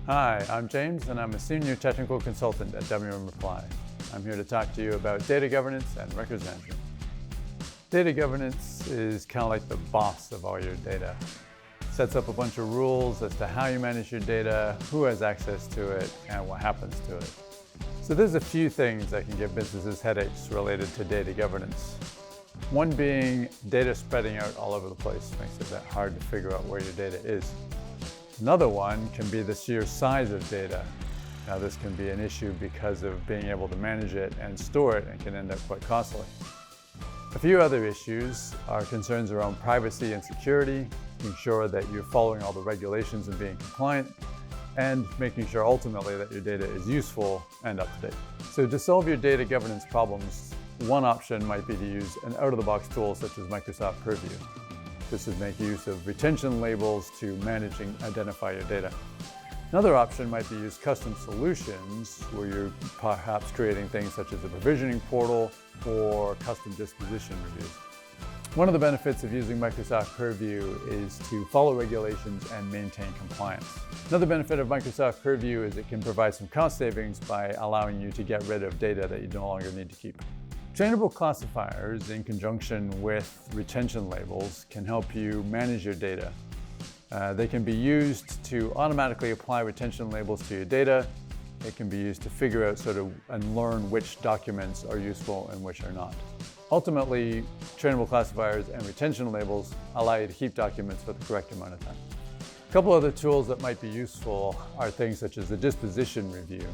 Hi, I'm James and I'm a Senior Technical Consultant at WM Replies. I'm here to talk to you about data governance and records management. Data governance is kind of like the boss of all your data. It sets up a bunch of rules as to how you manage your data, who has access to it, and what happens to it. So there's a few things that can give businesses headaches related to data governance. One being data spreading out all over the place makes it that hard to figure out where your data is. Another one can be the sheer size of data. Now this can be an issue because of being able to manage it and store it and can end up quite costly. A few other issues are concerns around privacy and security, making sure that you're following all the regulations and being compliant, and making sure ultimately that your data is useful and up to date. So to solve your data governance problems, one option might be to use an out-of-the-box tool such as Microsoft Purview. This would make use of retention labels to manage and identify your data. Another option might be use custom solutions where you're perhaps creating things such as a provisioning portal or custom disposition reviews. One of the benefits of using Microsoft Purview is to follow regulations and maintain compliance. Another benefit of Microsoft Purview is it can provide some cost savings by allowing you to get rid of data that you no longer need to keep. Trainable classifiers in conjunction with retention labels can help you manage your data. They can be used to automatically apply retention labels to your data. It can be used to figure out and learn which documents are useful and which are not. Ultimately, trainable classifiers and retention labels allow you to keep documents for the correct amount of time. A couple other tools that might be useful are things such as the disposition review.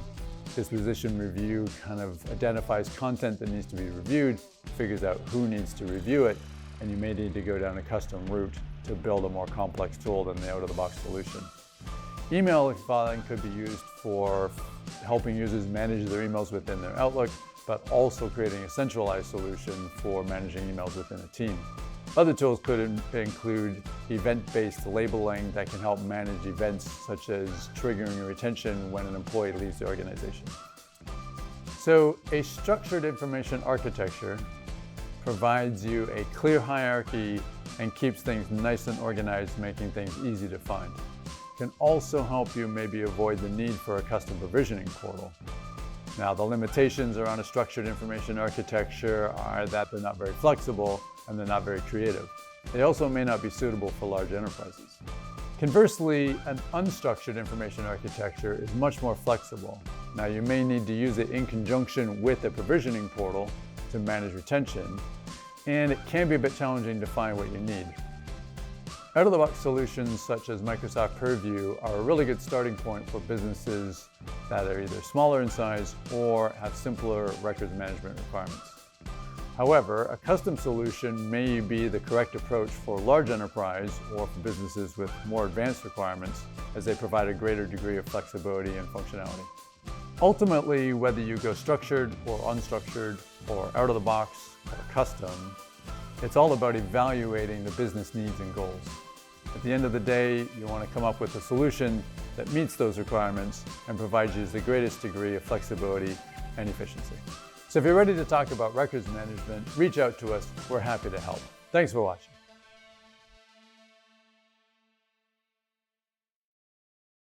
Disposition review kind of identifies content that needs to be reviewed, figures out who needs to review it, and you may need to go down a custom route to build a more complex tool than the out-of-the-box solution. Email filing could be used for helping users manage their emails within their Outlook, but also creating a centralized solution for managing emails within a team. Other tools could include event-based labeling that can help manage events such as triggering a retention when an employee leaves the organization. So a structured information architecture provides you a clear hierarchy and keeps things nice and organized, making things easy to find. It can also help you maybe avoid the need for a custom provisioning portal. Now, the limitations around a structured information architecture are that they're not very flexible and they're not very creative. They also may not be suitable for large enterprises. Conversely, an unstructured information architecture is much more flexible. Now, you may need to use it in conjunction with a provisioning portal to manage retention, and it can be a bit challenging to find what you need. Out-of-the-box solutions such as Microsoft Purview are a really good starting point for businesses that are either smaller in size or have simpler records management requirements. However, a custom solution may be the correct approach for large enterprise or for businesses with more advanced requirements, as they provide a greater degree of flexibility and functionality. Ultimately, whether you go structured or unstructured or out of the box or custom, it's all about evaluating the business needs and goals. At the end of the day, you want to come up with a solution that meets those requirements and provides you the greatest degree of flexibility and efficiency. So if you're ready to talk about records management, reach out to us. We're happy to help. Thanks for watching.